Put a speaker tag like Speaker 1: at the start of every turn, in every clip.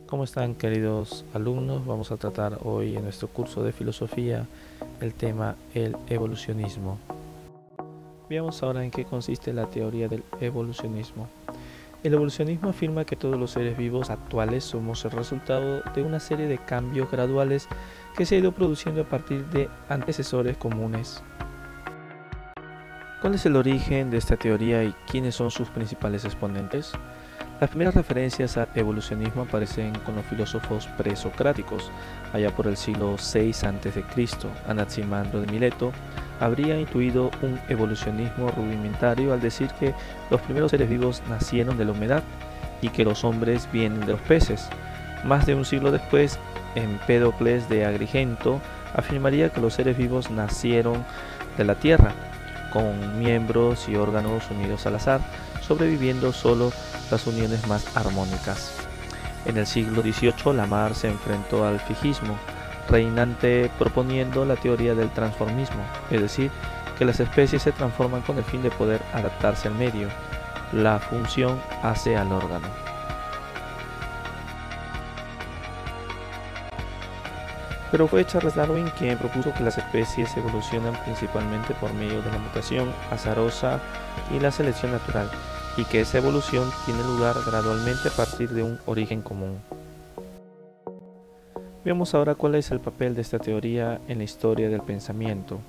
Speaker 1: ¿Cómo están, queridos alumnos? Vamos a tratar hoy en nuestro curso de filosofía el tema el evolucionismo. Veamos ahora en qué consiste la teoría del evolucionismo. El evolucionismo afirma que todos los seres vivos actuales somos el resultado de una serie de cambios graduales que se ha ido produciendo a partir de antecesores comunes. ¿Cuál es el origen de esta teoría y quiénes son sus principales exponentes? Las primeras referencias al evolucionismo aparecen con los filósofos presocráticos. Allá por el siglo VI a.C., Anaximandro de Mileto habría intuido un evolucionismo rudimentario al decir que los primeros seres vivos nacieron de la humedad y que los hombres vienen de los peces. Más de un siglo después, Empédocles de Agrigento afirmaría que los seres vivos nacieron de la tierra, con miembros y órganos unidos al azar, sobreviviendo solo las uniones más armónicas. En el siglo XVIII, Lamarck se enfrentó al fijísmo reinante proponiendo la teoría del transformismo, es decir, que las especies se transforman con el fin de poder adaptarse al medio. La función hace al órgano. Pero fue Charles Darwin quien propuso que las especies evolucionan principalmente por medio de la mutación azarosa y la selección natural, y que esa evolución tiene lugar gradualmente a partir de un origen común. Veamos ahora cuál es el papel de esta teoría en la historia del pensamiento.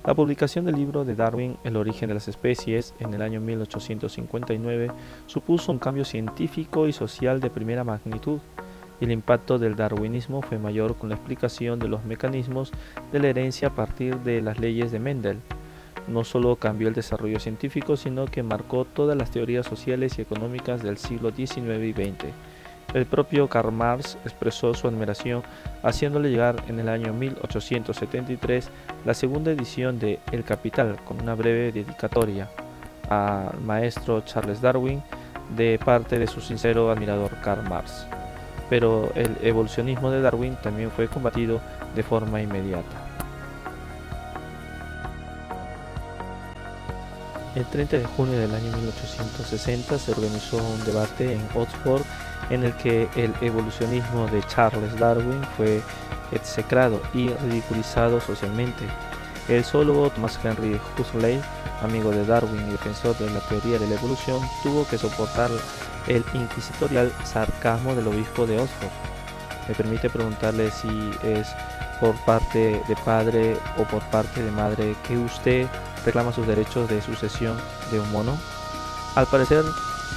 Speaker 1: La publicación del libro de Darwin, El origen de las especies, en el año 1859, supuso un cambio científico y social de primera magnitud, y el impacto del darwinismo fue mayor con la explicación de los mecanismos de la herencia a partir de las leyes de Mendel. No solo cambió el desarrollo científico, sino que marcó todas las teorías sociales y económicas del siglo XIX y XX. El propio Karl Marx expresó su admiración haciéndole llegar en el año 1873 la segunda edición de El Capital con una breve dedicatoria al maestro Charles Darwin de parte de su sincero admirador Karl Marx. Pero el evolucionismo de Darwin también fue combatido de forma inmediata. El 30 de junio del año 1860 se organizó un debate en Oxford en el que el evolucionismo de Charles Darwin fue execrado y ridiculizado socialmente. El zoólogo Thomas Henry Huxley, amigo de Darwin y defensor de la teoría de la evolución, tuvo que soportar el inquisitorial sarcasmo del obispo de Oxford. Me permite preguntarle si es por parte de padre o por parte de madre que usted reclama sus derechos de sucesión de un mono. Al parecer,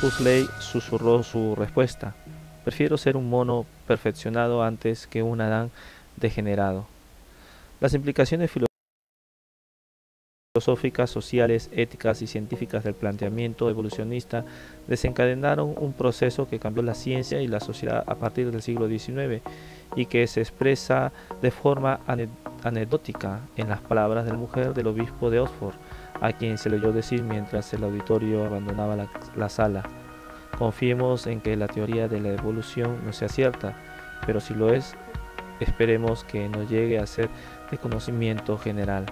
Speaker 1: Huxley susurró su respuesta: prefiero ser un mono perfeccionado antes que un Adán degenerado. Las implicaciones filosóficas, sociales, éticas y científicas del planteamiento evolucionista desencadenaron un proceso que cambió la ciencia y la sociedad a partir del siglo XIX y que se expresa de forma anecdótica en las palabras de la mujer del obispo de Oxford, a quien se le oyó decir mientras el auditorio abandonaba la sala: confiemos en que la teoría de la evolución no sea cierta, pero si lo es, esperemos que no llegue a ser de conocimiento general.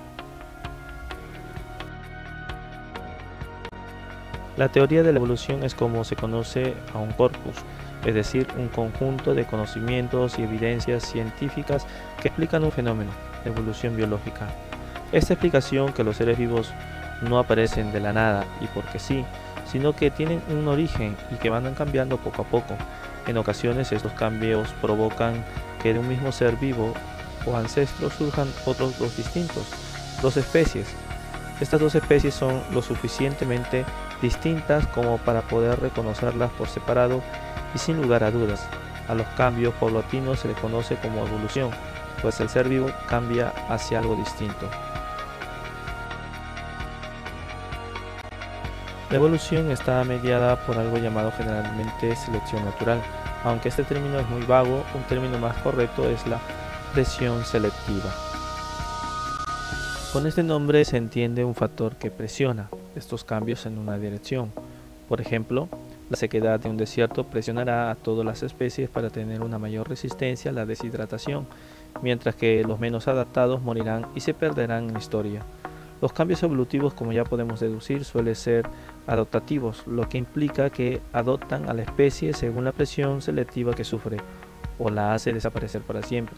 Speaker 1: La teoría de la evolución es como se conoce a un corpus, es decir, un conjunto de conocimientos y evidencias científicas que explican un fenómeno, la evolución biológica. Esta explicación que los seres vivos no aparecen de la nada y porque sí, sino que tienen un origen y que van cambiando poco a poco. En ocasiones estos cambios provocan que de un mismo ser vivo o ancestro surjan otros dos distintos, dos especies. Estas dos especies son lo suficientemente distintas como para poder reconocerlas por separado y sin lugar a dudas. A los cambios paulatinos se les conoce como evolución, pues el ser vivo cambia hacia algo distinto. La evolución está mediada por algo llamado generalmente selección natural, aunque este término es muy vago. Un término más correcto es la presión selectiva. Con este nombre se entiende un factor que presiona estos cambios en una dirección. Por ejemplo, la sequedad de un desierto presionará a todas las especies para tener una mayor resistencia a la deshidratación, mientras que los menos adaptados morirán y se perderán en la historia. Los cambios evolutivos, como ya podemos deducir, suelen ser adaptativos, lo que implica que adoptan a la especie según la presión selectiva que sufre o la hace desaparecer para siempre.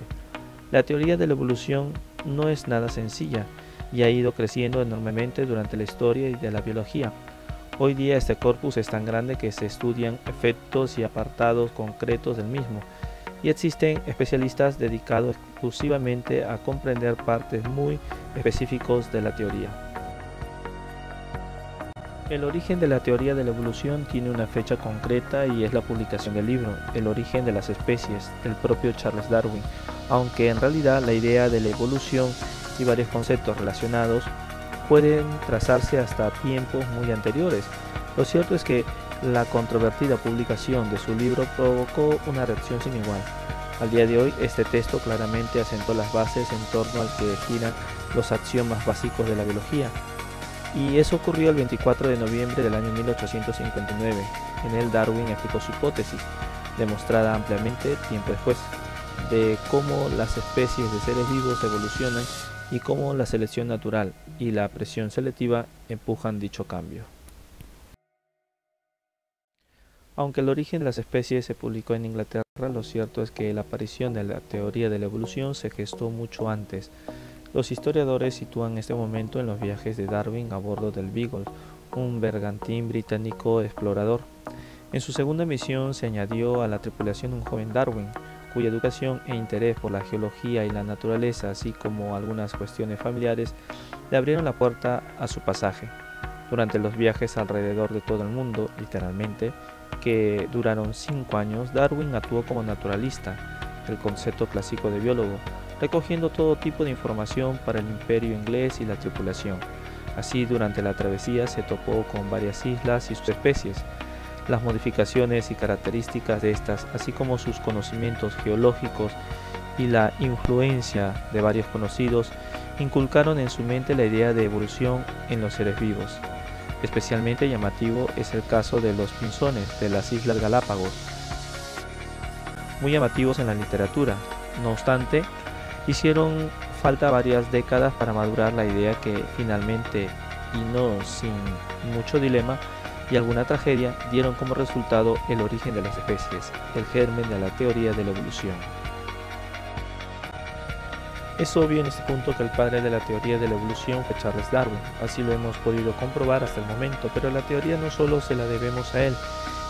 Speaker 1: La teoría de la evolución no es nada sencilla y ha ido creciendo enormemente durante la historia y de la biología. Hoy día este corpus es tan grande que se estudian efectos y apartados concretos del mismo, y existen especialistas dedicados exclusivamente a comprender partes muy específicos de la teoría. El origen de la teoría de la evolución tiene una fecha concreta y es la publicación del libro El origen de las especies del propio Charles Darwin, aunque en realidad la idea de la evolución y varios conceptos relacionados pueden trazarse hasta tiempos muy anteriores. Lo cierto es que la controvertida publicación de su libro provocó una reacción sin igual. Al día de hoy, este texto claramente asentó las bases en torno al que giran los axiomas básicos de la biología. Y eso ocurrió el 24 de noviembre del año 1859. En él Darwin explicó su hipótesis, demostrada ampliamente tiempo después, de cómo las especies de seres vivos evolucionan y cómo la selección natural y la presión selectiva empujan dicho cambio. Aunque el origen de las especies se publicó en Inglaterra, lo cierto es que la aparición de la teoría de la evolución se gestó mucho antes. Los historiadores sitúan este momento en los viajes de Darwin a bordo del Beagle, un bergantín británico explorador. En su segunda misión se añadió a la tripulación un joven Darwin, cuya educación e interés por la geología y la naturaleza, así como algunas cuestiones familiares, le abrieron la puerta a su pasaje. Durante los viajes alrededor de todo el mundo, literalmente, que duraron 5 años, Darwin actuó como naturalista, el concepto clásico de biólogo, recogiendo todo tipo de información para el imperio inglés y la tripulación. Así, durante la travesía se topó con varias islas y sus especies. Las modificaciones y características de estas, así como sus conocimientos geológicos y la influencia de varios conocidos, inculcaron en su mente la idea de evolución en los seres vivos. Especialmente llamativo es el caso de los pinzones de las Islas Galápagos, muy llamativos en la literatura. No obstante, hicieron falta varias décadas para madurar la idea que finalmente, y no sin mucho dilema y alguna tragedia, dieron como resultado el origen de las especies, el germen de la teoría de la evolución. Es obvio en este punto que el padre de la teoría de la evolución fue Charles Darwin, así lo hemos podido comprobar hasta el momento, pero la teoría no solo se la debemos a él,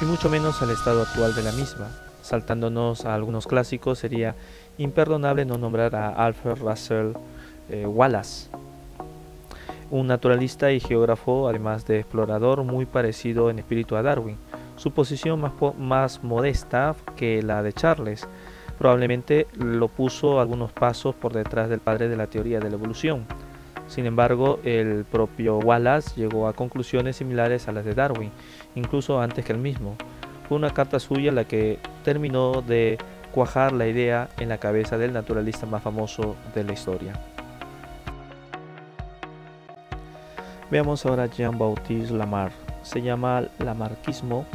Speaker 1: y mucho menos al estado actual de la misma. Saltándonos a algunos clásicos, sería imperdonable no nombrar a Alfred Russel Wallace, un naturalista y geógrafo, además de explorador, muy parecido en espíritu a Darwin. Su posición más modesta que la de Charles probablemente lo puso algunos pasos por detrás del padre de la teoría de la evolución. Sin embargo, el propio Wallace llegó a conclusiones similares a las de Darwin, incluso antes que él mismo. Fue una carta suya la que terminó de cuajar la idea en la cabeza del naturalista más famoso de la historia. Veamos ahora Jean-Baptiste Lamarck. Se llama lamarckismo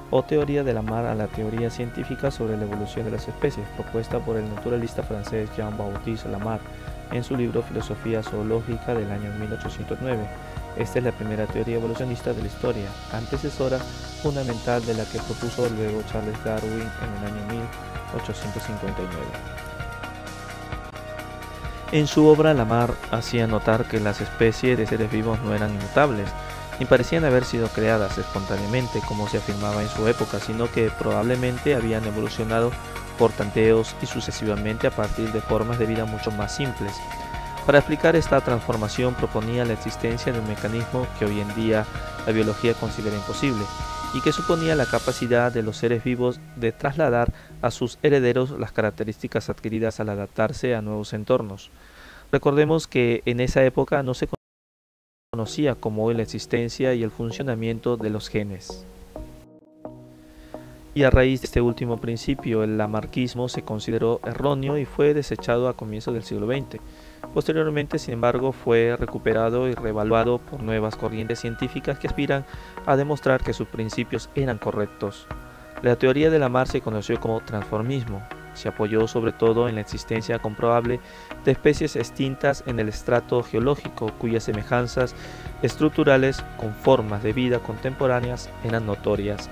Speaker 1: o teoría de Lamarck a la teoría científica sobre la evolución de las especies, propuesta por el naturalista francés Jean-Baptiste Lamarck en su libro Filosofía zoológica del año 1809. Esta es la primera teoría evolucionista de la historia, antecesora fundamental de la que propuso luego Charles Darwin en el año 1859. En su obra, Lamarck hacía notar que las especies de seres vivos no eran inmutables, ni parecían haber sido creadas espontáneamente como se afirmaba en su época, sino que probablemente habían evolucionado por tanteos y sucesivamente a partir de formas de vida mucho más simples. Para explicar esta transformación proponía la existencia de un mecanismo que hoy en día la biología considera imposible y que suponía la capacidad de los seres vivos de trasladar a sus herederos las características adquiridas al adaptarse a nuevos entornos. Recordemos que en esa época no se conocía como hoy la existencia y el funcionamiento de los genes. Y a raíz de este último principio, el lamarckismo se consideró erróneo y fue desechado a comienzos del siglo XX. Posteriormente, sin embargo, fue recuperado y reevaluado por nuevas corrientes científicas que aspiran a demostrar que sus principios eran correctos. La teoría de Lamarck se conoció como transformismo. Se apoyó sobre todo en la existencia comprobable de especies extintas en el estrato geológico cuyas semejanzas estructurales con formas de vida contemporáneas eran notorias.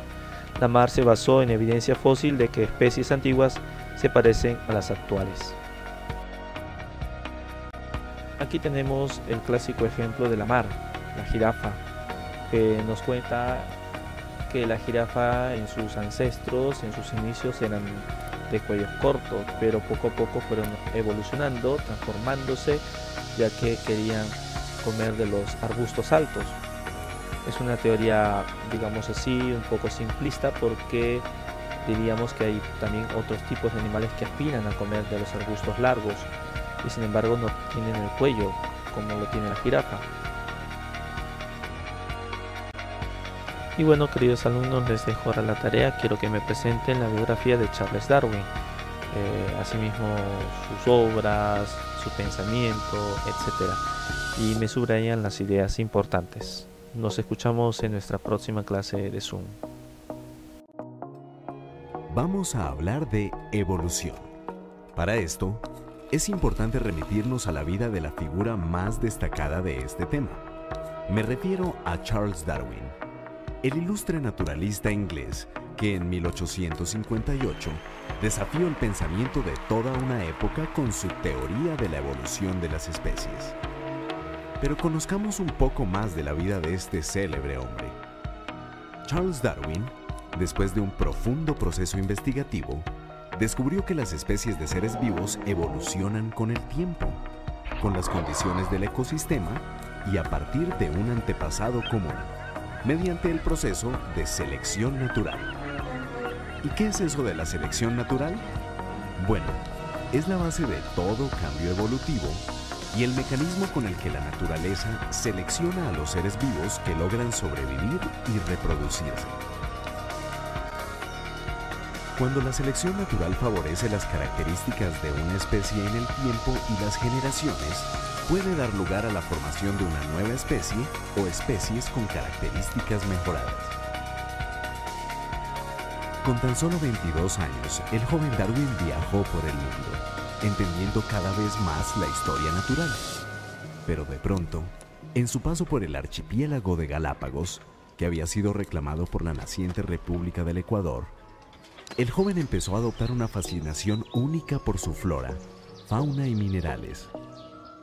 Speaker 1: Lamarck se basó en evidencia fósil de que especies antiguas se parecen a las actuales. Aquí tenemos el clásico ejemplo de Lamarck, la jirafa, que nos cuenta que la jirafa en sus ancestros, en sus inicios, eran de cuellos cortos, pero poco a poco fueron evolucionando, transformándose, ya que querían comer de los arbustos altos. Es una teoría, digamos así, un poco simplista, porque diríamos que hay también otros tipos de animales que aspiran a comer de los arbustos largos y sin embargo no tienen el cuello como lo tiene la jirafa. Y bueno, queridos alumnos, les dejo ahora la tarea. Quiero que me presenten la biografía de Charles Darwin, asimismo sus obras, su pensamiento, etc. Y me subrayan las ideas importantes. Nos escuchamos en nuestra próxima clase de Zoom.
Speaker 2: Vamos a hablar de evolución. Para esto, es importante remitirnos a la vida de la figura más destacada de este tema. Me refiero a Charles Darwin, el ilustre naturalista inglés que en 1858 desafió el pensamiento de toda una época con su teoría de la evolución de las especies. Pero conozcamos un poco más de la vida de este célebre hombre. Charles Darwin, después de un profundo proceso investigativo, descubrió que las especies de seres vivos evolucionan con el tiempo, con las condiciones del ecosistema y a partir de un antepasado común, mediante el proceso de selección natural. ¿Y qué es eso de la selección natural? Bueno, es la base de todo cambio evolutivo y el mecanismo con el que la naturaleza selecciona a los seres vivos que logran sobrevivir y reproducirse. Cuando la selección natural favorece las características de una especie en el tiempo y las generaciones, puede dar lugar a la formación de una nueva especie o especies con características mejoradas. Con tan solo 22 años, el joven Darwin viajó por el mundo, entendiendo cada vez más la historia natural. Pero de pronto, en su paso por el archipiélago de Galápagos, que había sido reclamado por la naciente República del Ecuador, el joven empezó a adoptar una fascinación única por su flora, fauna y minerales,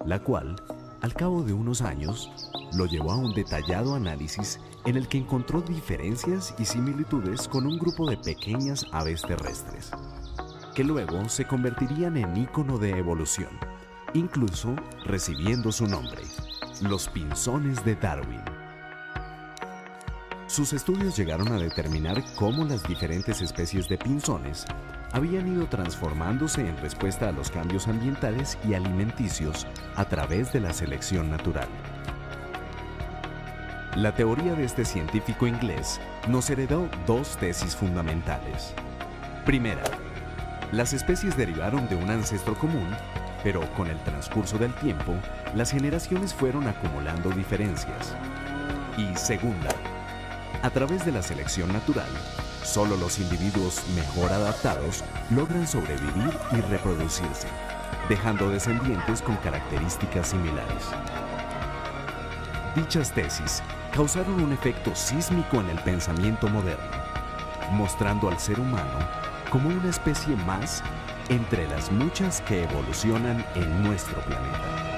Speaker 2: la cual, al cabo de unos años, lo llevó a un detallado análisis en el que encontró diferencias y similitudes con un grupo de pequeñas aves terrestres, que luego se convertirían en ícono de evolución, incluso recibiendo su nombre, los pinzones de Darwin. Sus estudios llegaron a determinar cómo las diferentes especies de pinzones habían ido transformándose en respuesta a los cambios ambientales y alimenticios a través de la selección natural. La teoría de este científico inglés nos heredó dos tesis fundamentales. Primera, las especies derivaron de un ancestro común, pero con el transcurso del tiempo, las generaciones fueron acumulando diferencias. Y segunda, a través de la selección natural, solo los individuos mejor adaptados logran sobrevivir y reproducirse, dejando descendientes con características similares. Dichas tesis causaron un efecto sísmico en el pensamiento moderno, mostrando al ser humano como una especie más entre las muchas que evolucionan en nuestro planeta.